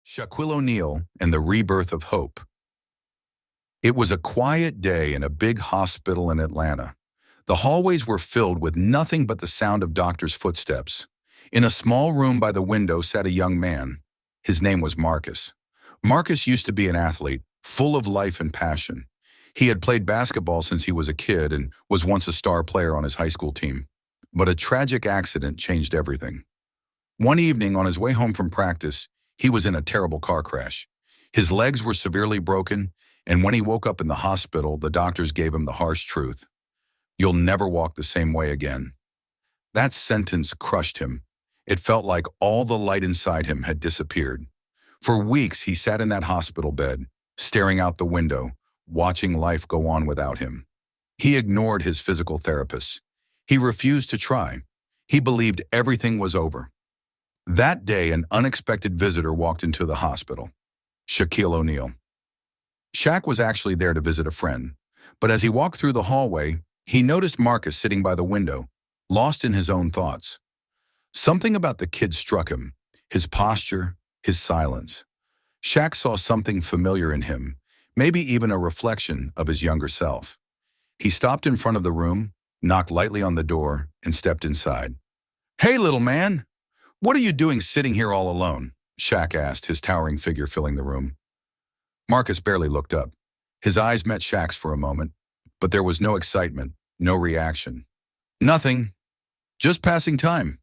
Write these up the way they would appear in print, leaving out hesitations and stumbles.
Shaquille O'Neal and the Rebirth of Hope. It was a quiet day in a big hospital in Atlanta. The hallways were filled with nothing but the sound of doctors' footsteps. In a small room by the window sat a young man. His name was Marcus. Marcus used to be an athlete, full of life and passion. He had played basketball since he was a kid and was once a star player on his high school team. But a tragic accident changed everything. One evening on his way home from practice, he was in a terrible car crash. His legs were severely broken, and when he woke up in the hospital, the doctors gave him the harsh truth. "You'll never walk the same way again." That sentence crushed him. It felt like all the light inside him had disappeared. For weeks, he sat in that hospital bed, staring out the window, watching life go on without him. He ignored his physical therapists. He refused to try. He believed everything was over. That day, an unexpected visitor walked into the hospital. Shaquille O'Neal. Shaq was actually there to visit a friend, but as he walked through the hallway, he noticed Marcus sitting by the window, lost in his own thoughts. Something about the kid struck him, his posture, his silence. Shaq saw something familiar in him, maybe even a reflection of his younger self. He stopped in front of the room, knocked lightly on the door, and stepped inside. "Hey, little man! What are you doing sitting here all alone?" Shaq asked, his towering figure filling the room. Marcus barely looked up. His eyes met Shaq's for a moment, but there was no excitement, no reaction. "Nothing. Just passing time."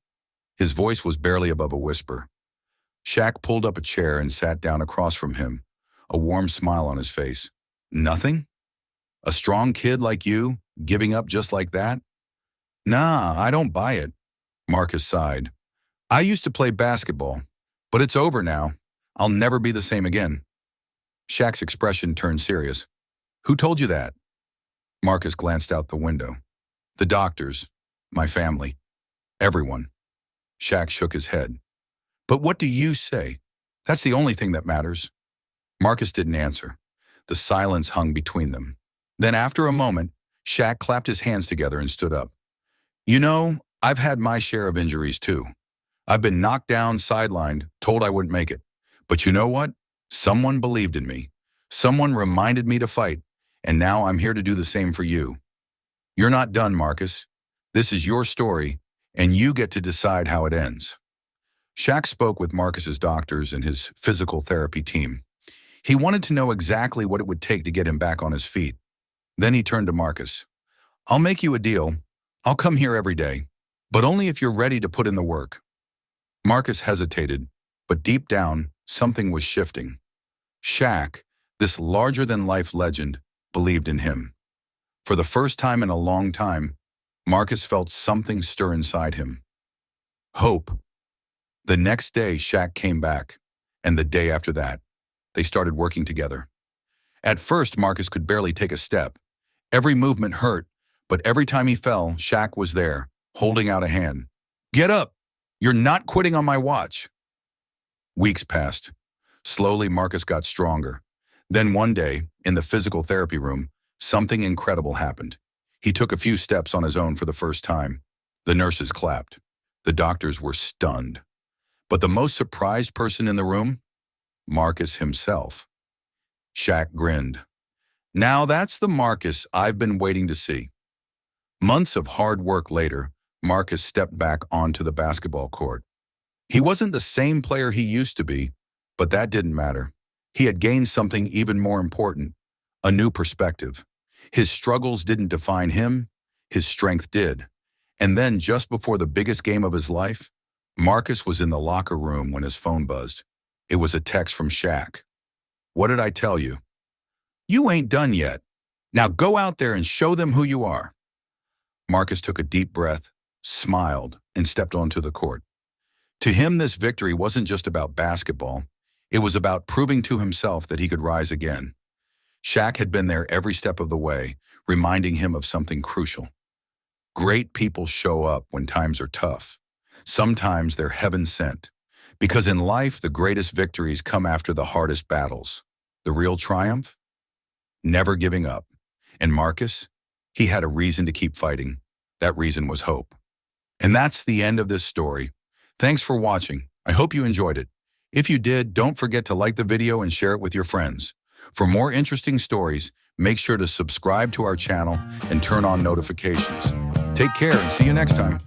His voice was barely above a whisper. Shaq pulled up a chair and sat down across from him, a warm smile on his face. "Nothing? A strong kid like you, giving up just like that?" "Nah, I don't buy it." Marcus sighed. "I used to play basketball, but it's over now. I'll never be the same again." Shaq's expression turned serious. "Who told you that?" Marcus glanced out the window. "The doctors, my family, everyone." Shaq shook his head. "But what do you say? That's the only thing that matters." Marcus didn't answer. The silence hung between them. Then after a moment, Shaq clapped his hands together and stood up. "You know, I've had my share of injuries too. I've been knocked down, sidelined, told I wouldn't make it. But you know what? Someone believed in me. Someone reminded me to fight, and now I'm here to do the same for you. You're not done, Marcus. This is your story, and you get to decide how it ends." Shaq spoke with Marcus's doctors and his physical therapy team. He wanted to know exactly what it would take to get him back on his feet. Then he turned to Marcus. "I'll make you a deal. I'll come here every day, but only if you're ready to put in the work." Marcus hesitated, but deep down, something was shifting. Shaq, this larger-than-life legend, believed in him. For the first time in a long time, Marcus felt something stir inside him. Hope. The next day, Shaq came back, and the day after that, they started working together. At first, Marcus could barely take a step. Every movement hurt, but every time he fell, Shaq was there, holding out a hand. "Get up! You're not quitting on my watch." Weeks passed. Slowly, Marcus got stronger. Then one day, in the physical therapy room, something incredible happened. He took a few steps on his own for the first time. The nurses clapped. The doctors were stunned. But the most surprised person in the room? Marcus himself. Shaq grinned. "Now that's the Marcus I've been waiting to see." Months of hard work later, Marcus stepped back onto the basketball court. He wasn't the same player he used to be, but that didn't matter. He had gained something even more important, a new perspective. His struggles didn't define him, his strength did. And then, just before the biggest game of his life, Marcus was in the locker room when his phone buzzed. It was a text from Shaq. "What did I tell you? You ain't done yet. Now go out there and show them who you are." Marcus took a deep breath, smiled, and stepped onto the court. To him, this victory wasn't just about basketball. It was about proving to himself that he could rise again. Shaq had been there every step of the way, reminding him of something crucial. Great people show up when times are tough. Sometimes they're heaven sent. Because in life, the greatest victories come after the hardest battles. The real triumph? Never giving up. And Marcus, he had a reason to keep fighting. That reason was hope. And that's the end of this story. Thanks for watching. I hope you enjoyed it. If you did, don't forget to like the video and share it with your friends. For more interesting stories, make sure to subscribe to our channel and turn on notifications. Take care and see you next time.